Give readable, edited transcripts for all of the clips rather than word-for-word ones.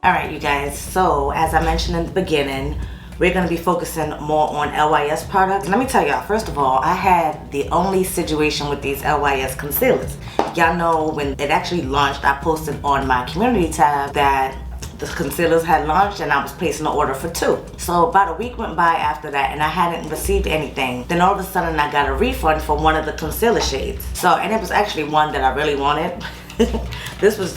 Alright you guys, so as I mentioned in the beginning, we're going to be focusing more on LYS products. Let me tell y'all, first of all, I had the only situation with these LYS concealers. Y'all know when it actually launched, I posted on my community tab that the concealers had launched and I was placing an order for 2. So about a week went by after that and I hadn't received anything. Then all of a sudden I got a refund for one of the concealer shades. And it was actually one that I really wanted. This was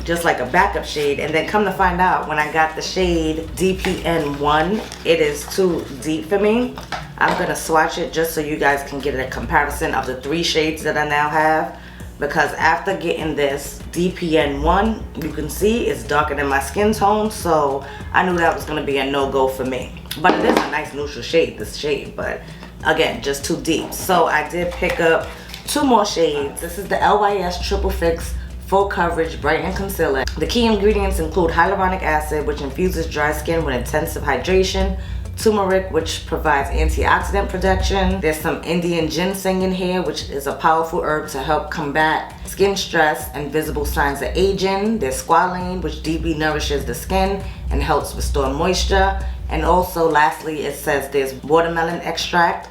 just like a backup shade, and then come to find out when I got the shade DPN1, it is too deep for me. I'm gonna swatch it just so you guys can get a comparison of the 3 shades that I now have, because after getting this DPN1, you can see it's darker than my skin tone, so I knew that was gonna be a no-go for me. But it is a nice neutral shade, this shade, but again, just too deep. So I did pick up 2 more shades. This is the LYS Triple Fix Full Coverage Brightening Concealer. The key ingredients include hyaluronic acid, which infuses dry skin with intensive hydration, turmeric, which provides antioxidant protection. There's some Indian ginseng in here, which is a powerful herb to help combat skin stress and visible signs of aging. There's squalane, which deeply nourishes the skin and helps restore moisture. And also, lastly, it says there's watermelon extract,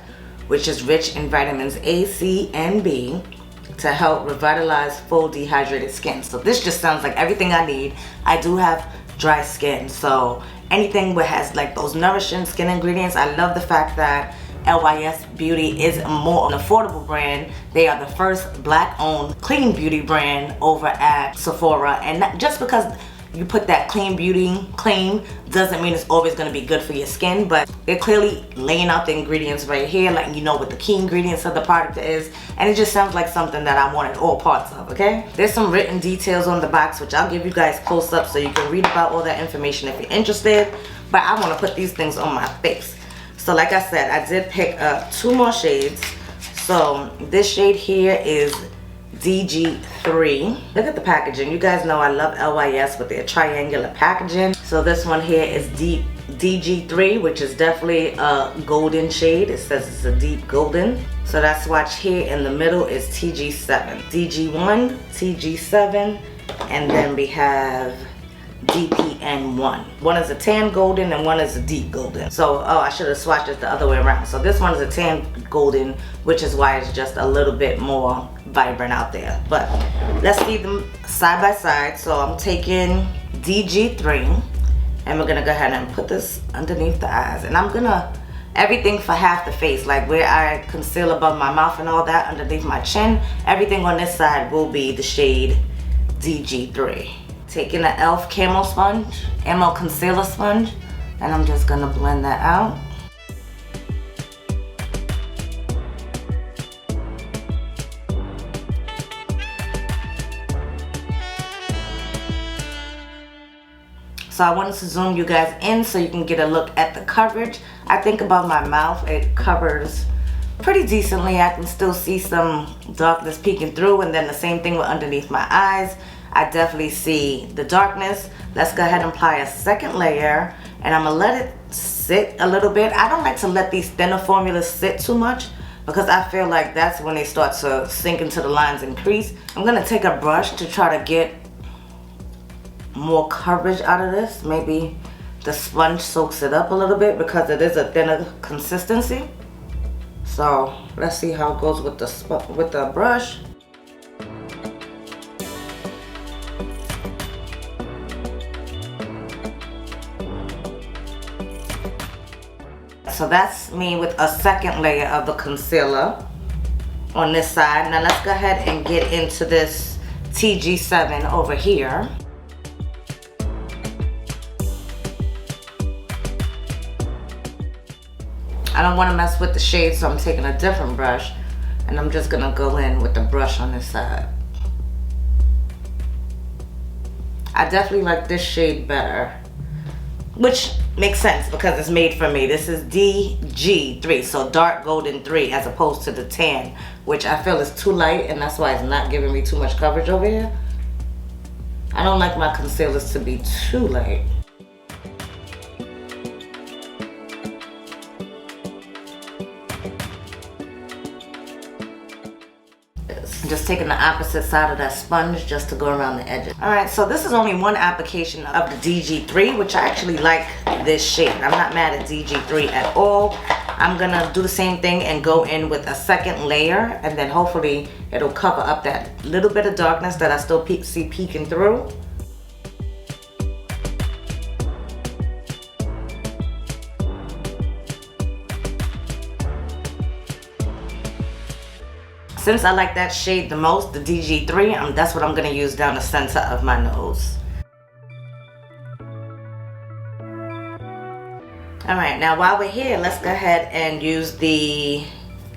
which is rich in vitamins A, C, and B, to help revitalize full dehydrated skin. So this just sounds like everything I need. I do have dry skin, so anything that has like those nourishing skin ingredients. I love the fact that LYS Beauty is a more affordable brand. They are the first black-owned clean beauty brand over at Sephora, and not just because you put that clean beauty claim doesn't mean it's always going to be good for your skin, but they're clearly laying out the ingredients right here, letting you know what the key ingredients of the product is, and it just sounds like something that I wanted all parts of. Okay, there's some written details on the box, which I'll give you guys close up so you can read about all that information if you're interested, but I want to put these things on my face. So like I said, I did pick up 2 more shades. So this shade here is DG3. Look at the packaging. You guys know I love LYS with their triangular packaging. So this one here is DG3, which is definitely a golden shade. It says it's a deep golden. So that swatch here in the middle is TG7. DG1, TG7, and then we have DPN1. One is a tan golden and one is a deep golden. So, I should have swatched it the other way around. So this one is a tan golden, which is why it's just a little bit more vibrant out there. But let's see them side by side. So I'm taking DG3 and we're gonna go ahead and put this underneath the eyes. And I'm gonna, everything for half the face, like where I conceal above my mouth and all that, underneath my chin, everything on this side will be the shade DG3. Taking an e.l.f. Camo Sponge, Camo Concealer Sponge, and I'm just gonna blend that out. So I wanted to zoom you guys in so you can get a look at the coverage. I think above my mouth it covers pretty decently. I can still see some darkness peeking through, and then the same thing with underneath my eyes. I definitely see the darkness. Let's go ahead and apply a second layer, and I'm gonna let it sit a little bit. I don't like to let these thinner formulas sit too much because I feel like that's when they start to sink into the lines and crease. I'm gonna take a brush to try to get more coverage out of this. Maybe the sponge soaks it up a little bit because it is a thinner consistency. So let's see how it goes with the brush. So that's me with a second layer of the concealer on this side. Now let's go ahead and get into this TG7 over here. I don't want to mess with the shade, so I'm taking a different brush and I'm just gonna go in with the brush on this side. I definitely like this shade better, which makes sense because it's made for me. This is DG3, so dark golden 3, as opposed to the tan, which I feel is too light, and that's why it's not giving me too much coverage over here. I don't like my concealers to be too light. Just taking the opposite side of that sponge just to go around the edges. Alright, so this is only one application of the DG3, which I actually like this shade. I'm not mad at DG3 at all. I'm gonna do the same thing and go in with a second layer, and then hopefully it'll cover up that little bit of darkness that I still see peeking through. Since I like that shade the most, the DG3, that's what I'm going to use down the center of my nose. Alright, now while we're here, let's go ahead and use the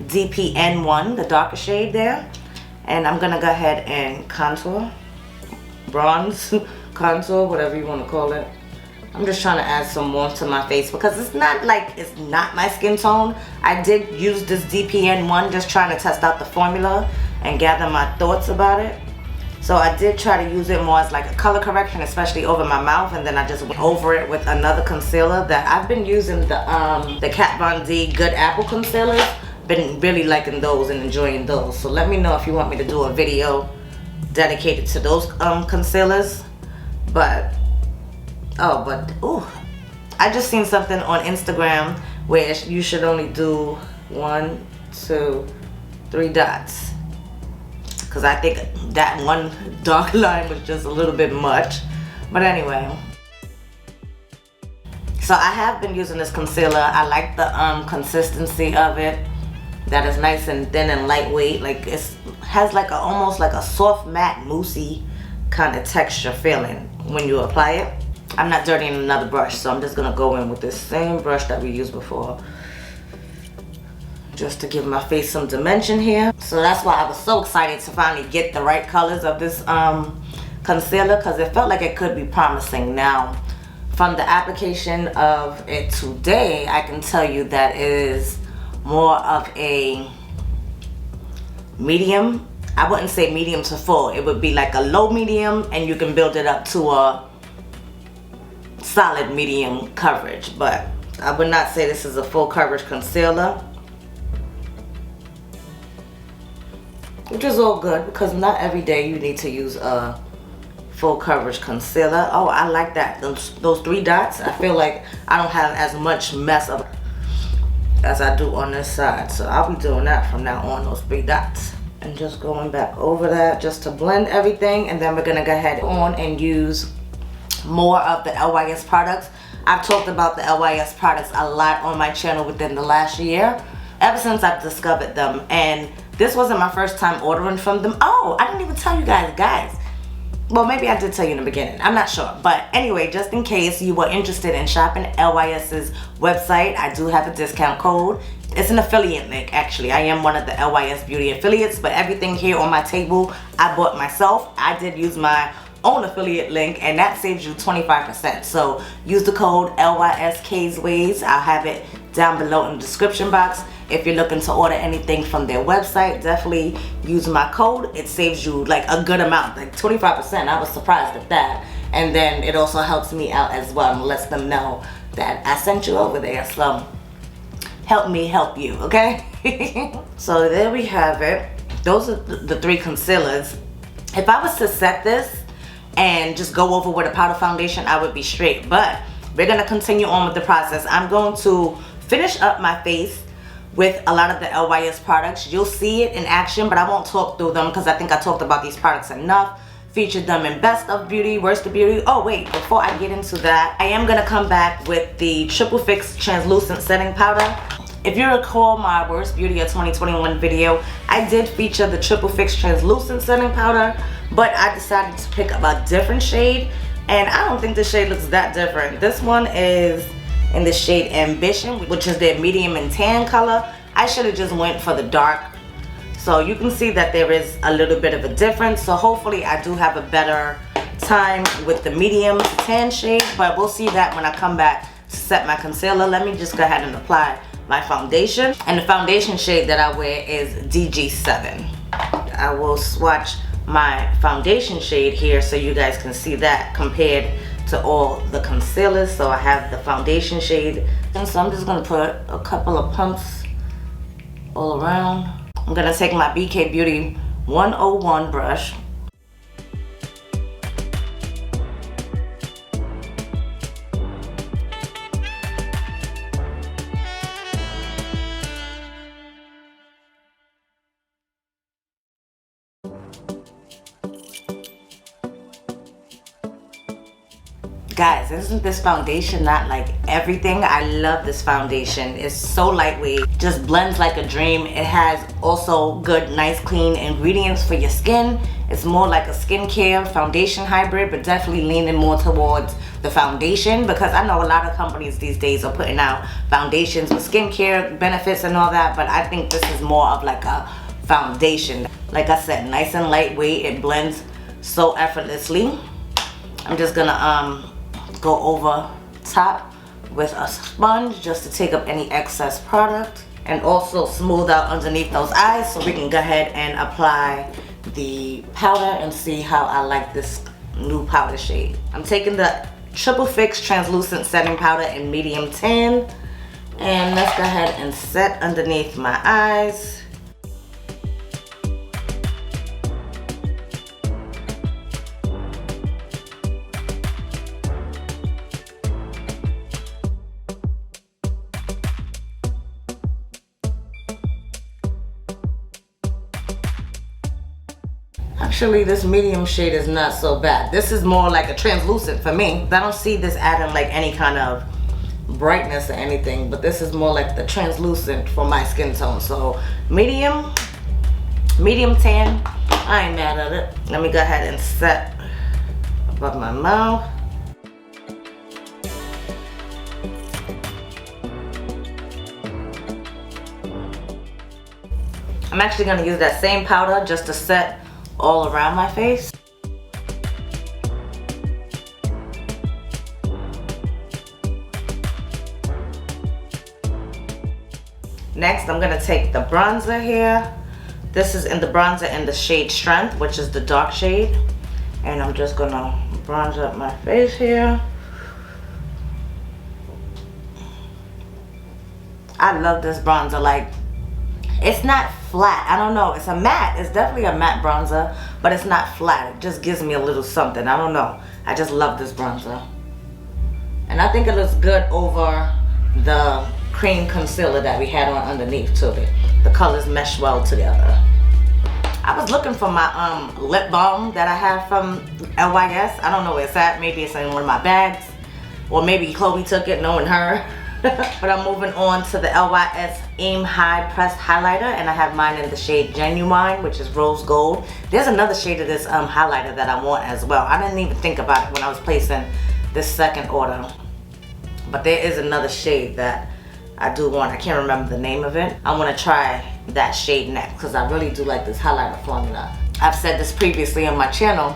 DPN1, the darker shade there. And I'm going to go ahead and contour, bronze, contour, whatever you want to call it. I'm just trying to add some warmth to my face because it's not like it's not my skin tone. I did use this DPN1 just trying to test out the formula and gather my thoughts about it. So I did try to use it more as like a color correction, especially over my mouth, and then I just went over it with another concealer that I've been using, the Kat Von D Good Apple concealers. Been really liking those and enjoying those. So let me know if you want me to do a video dedicated to those concealers. But I just seen something on Instagram where you should only do 1, 2, 3 dots. Because I think that one dark line was just a little bit much. But anyway. So I have been using this concealer. I like the consistency of it. That is nice and thin and lightweight. Like it has like almost like a soft matte moussey kind of texture feeling when you apply it. I'm not dirtying another brush, so I'm just gonna go in with this same brush that we used before, just to give my face some dimension here. So that's why I was so excited to finally get the right colors of this concealer, because it felt like it could be promising. Now, from the application of it today, I can tell you that it is more of a medium. I wouldn't say medium to full. It would be like a low medium, and you can build it up to a solid medium coverage, but I would not say this is a full coverage concealer, which is all good because not every day you need to use a full coverage concealer. Oh, I like that. Those 3 dots, I feel like I don't have as much mess of as I do on this side, so I'll be doing that from now on, those 3 dots, and just going back over that just to blend everything. And then we're gonna go ahead on and use more of the LYS products. I've talked about the LYS products a lot on my channel within the last year, ever since I've discovered them, and this wasn't my first time ordering from them. Oh, I didn't even tell you guys. Well, maybe I did tell you in the beginning, I'm not sure. But anyway, just in case you were interested in shopping LYS's website, I do have a discount code. It's an affiliate link, actually. I am one of the LYS Beauty affiliates, but everything here on my table, I bought myself. I did use my own affiliate link, and that saves you 25%. So use the code LYSKaysways. I'll have it down below in the description box. If you're looking to order anything from their website, definitely use my code. It saves you like a good amount, like 25%. I was surprised at that. And then it also helps me out as well and lets them know that I sent you over there. So help me help you, okay? So there we have it. Those are the 3 concealers. If I was to set this and just go over with a powder foundation, I would be straight, but we're gonna continue on with the process. I'm going to finish up my face with a lot of the LYS products. You'll see it in action, but I won't talk through them because I think I talked about these products enough. Featured them in Best of Beauty, Worst of Beauty. Oh wait, before I get into that, I am gonna come back with the Triple Fix Translucent Setting Powder. If you recall my Worst Beauty of 2021 video, I did feature the Triple Fix Translucent Setting Powder, but I decided to pick up a different shade, and I don't think the shade looks that different. This one is in the shade Ambition, which is their medium and tan color. I should have just went for the dark. So you can see that there is a little bit of a difference. So hopefully I do have a better time with the medium to tan shade, but we'll see that when I come back to set my concealer. Let me just go ahead and apply my foundation. And the foundation shade that I wear is DG7. I will swatch my foundation shade here so you guys can see that compared to all the concealers. So I have the foundation shade, and so I'm just gonna put a couple of pumps all around. I'm gonna take my BK Beauty 101 brush. Guys, isn't this foundation not like everything? I love this foundation. It's so lightweight, just blends like a dream. It has also good, nice, clean ingredients for your skin. It's more like a skincare foundation hybrid, but definitely leaning more towards the foundation, because I know a lot of companies these days are putting out foundations with skincare benefits and all that, but I think this is more of like a foundation. Like I said, nice and lightweight. It blends so effortlessly. I'm just gonna go over top with a sponge just to take up any excess product and also smooth out underneath those eyes, so we can go ahead and apply the powder and see how I like this new powder shade. I'm taking the Triple Fix Translucent Setting Powder in medium tan, and let's go ahead and set underneath my eyes. Actually, this medium shade is not so bad. This is more like a translucent for me. I don't see this adding like any kind of brightness or anything, but this is more like the translucent for my skin tone. So medium tan, I ain't mad at it. Let me go ahead and set above my mouth. I'm actually gonna use that same powder just to set all around my face. Next, I'm gonna take the bronzer here. This is in the bronzer in the shade Strength, which is the dark shade. And I'm just gonna bronze up my face here. I love this bronzer. Like, it's not flat. I don't know. It's a matte. It's definitely a matte bronzer, but it's not flat. It just gives me a little something. I don't know. I just love this bronzer. And I think it looks good over the cream concealer that we had on underneath too. The colors mesh well together. I was looking for my lip balm that I have from LYS. I don't know where it's at. Maybe it's in one of my bags. Or maybe Chloe took it, knowing her. But I'm moving on to the LYS Aim High Pressed Highlighter, and I have mine in the shade Genuine, which is Rose Gold. There's another shade of this highlighter that I want as well. I didn't even think about it when I was placing this second order. But there is another shade that I do want. I can't remember the name of it. I want to try that shade next, because I really do like this highlighter formula. I've said this previously on my channel,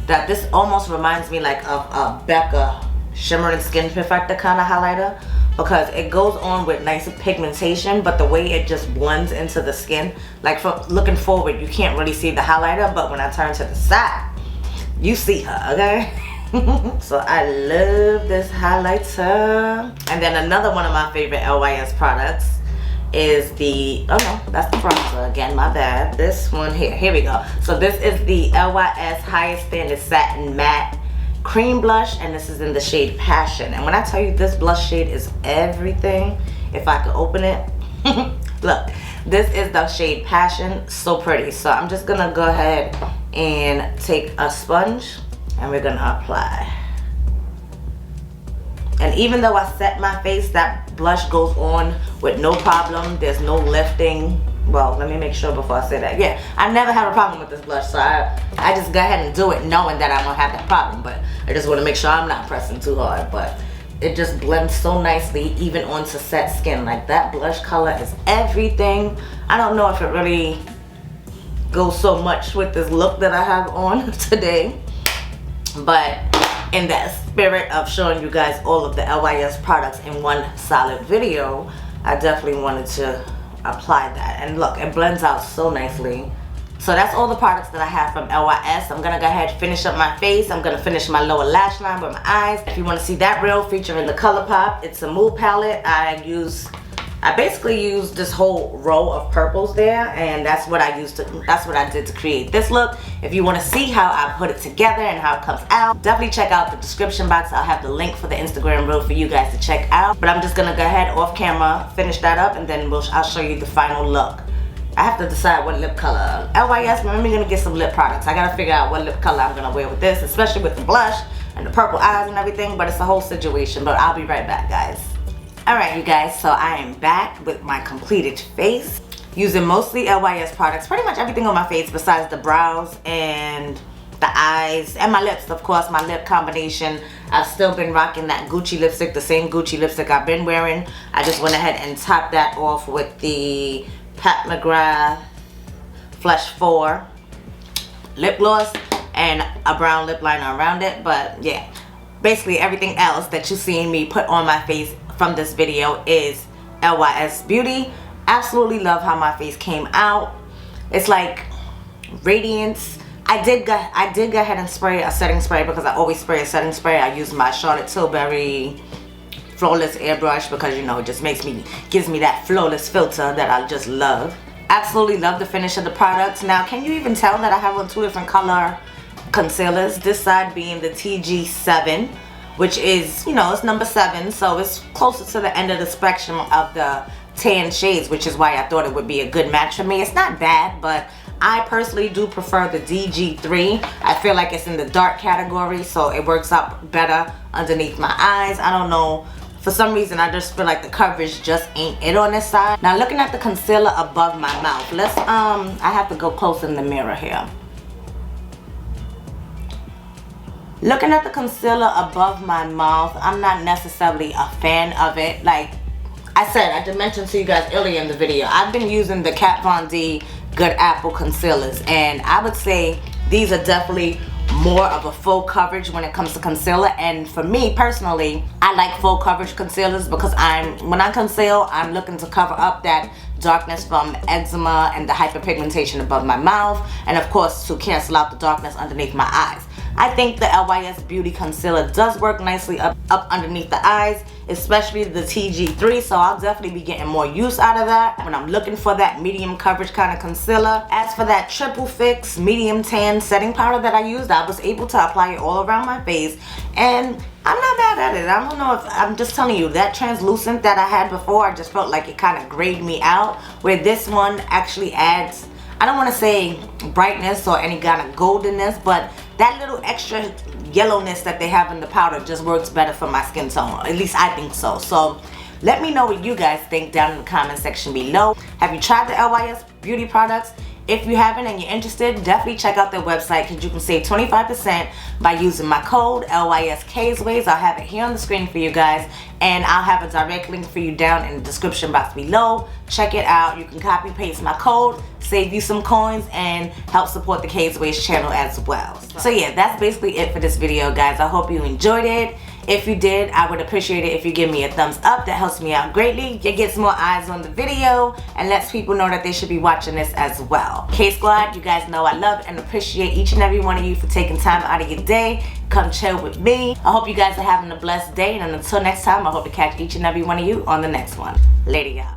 that this almost reminds me like of a Becca Shimmering Skin Perfector kind of highlighter, because it goes on with nice pigmentation, but the way it just blends into the skin, like from looking forward, you can't really see the highlighter, but when I turn to the side, you see her, okay? So I love this highlighter. And then another one of my favorite LYS products is the, oh no, that's the bronzer again, my bad. This one here we go. So this is the LYS Highest Standard Satin Matte Cream Blush, and this is in the shade Passion. And when I tell you this blush shade is everything, if I could open it, look, this is the shade Passion. So pretty. So I'm just gonna go ahead and take a sponge and we're gonna apply. And even though I set my face, that blush goes on with no problem. There's no lifting. Well, let me make sure before I say that. Yeah, I never had a problem with this blush, so I just go ahead and do it knowing that I won't have that problem. But I just want to make sure I'm not pressing too hard. But it just blends so nicely even onto set skin. Like, that blush color is everything. I don't know if it really goes so much with this look that I have on today, but in that spirit of showing you guys all of the LYS products in one solid video, I definitely wanted to apply that. And look, it blends out so nicely. So that's all the products that I have from LYS. I'm gonna go ahead and finish up my face. I'm gonna finish my lower lash line with my eyes. If you want to see that reel featuring the Colourpop, it's a mood palette. I I basically used this whole row of purples there, and that's what I did to create this look. If you want to see how I put it together and how it comes out, definitely check out the description box. I'll have the link for the Instagram reel for you guys to check out. But I'm just gonna go ahead off camera, finish that up, and then I'll show you the final look. I have to decide what lip color. LYS, remember, I'm gonna get some lip products. I gotta figure out what lip color I'm gonna wear with this, especially with the blush and the purple eyes and everything, but it's a whole situation. But I'll be right back, guys. Alright, you guys, so I am back with my completed face using mostly LYS products. Pretty much everything on my face besides the brows and the eyes and my lips, of course, my lip combination. I've still been rocking that Gucci lipstick, the same Gucci lipstick I've been wearing. I just went ahead and topped that off with the McGrath Flesh 4 lip gloss and a brown lip liner around it. But yeah, basically everything else that you seen me put on my face from this video is LYS Beauty. Absolutely love how my face came out. It's like radiance. I did go ahead and spray a setting spray because I always spray a setting spray. I use my Charlotte Tilbury Flawless airbrush because, you know, it just gives me that flawless filter that I just love. Absolutely love the finish of the products. Now, can you even tell that I have on two different color concealers? This side being the TG7, which is, you know, it's number 7, so it's closer to the end of the spectrum of the tan shades, which is why I thought it would be a good match for me. It's not bad, but I personally do prefer the DG3. I feel like it's in the dark category, so it works out better underneath my eyes. I don't know, for some reason I just feel like the coverage just ain't it on this side. Now looking at the concealer above my mouth, I have to go close in the mirror here. Looking at the concealer above my mouth, I'm not necessarily a fan of it. Like I said, I did mention to you guys earlier in the video, I've been using the Kat Von D Good Apple concealers, and I would say these are definitely more of a full coverage when it comes to concealer. And for me personally, I like full coverage concealers because when I conceal, I'm looking to cover up that darkness from eczema and the hyperpigmentation above my mouth, and of course to cancel out the darkness underneath my eyes. I think the LYS Beauty Concealer does work nicely up underneath the eyes, especially the TG3, so I'll definitely be getting more use out of that when I'm looking for that medium coverage kind of concealer. As for that Triple Fix Medium Tan Setting Powder that I used, I was able to apply it all around my face, and I'm not mad at it. I don't know if, I'm just telling you, that translucent that I had before, I just felt like it kind of grayed me out, where this one actually adds, I don't want to say brightness or any kind of goldenness, but that little extra yellowness that they have in the powder just works better for my skin tone. At least I think so. So let me know what you guys think down in the comment section below. Have you tried the LYS Beauty products? If you haven't and you're interested, definitely check out their website because you can save 25% by using my code LYSKaysways. I'll have it here on the screen for you guys, and I'll have a direct link for you down in the description box below. Check it out. You can copy paste my code, save you some coins, and help support the Kaysways channel as well. So yeah, that's basically it for this video, guys. I hope you enjoyed it. If you did, I would appreciate it if you give me a thumbs up. That helps me out greatly. It gets more eyes on the video and lets people know that they should be watching this as well. K-Squad, you guys know I love and appreciate each and every one of you for taking time out of your day. Come chill with me. I hope you guys are having a blessed day, and until next time, I hope to catch each and every one of you on the next one. Later, y'all.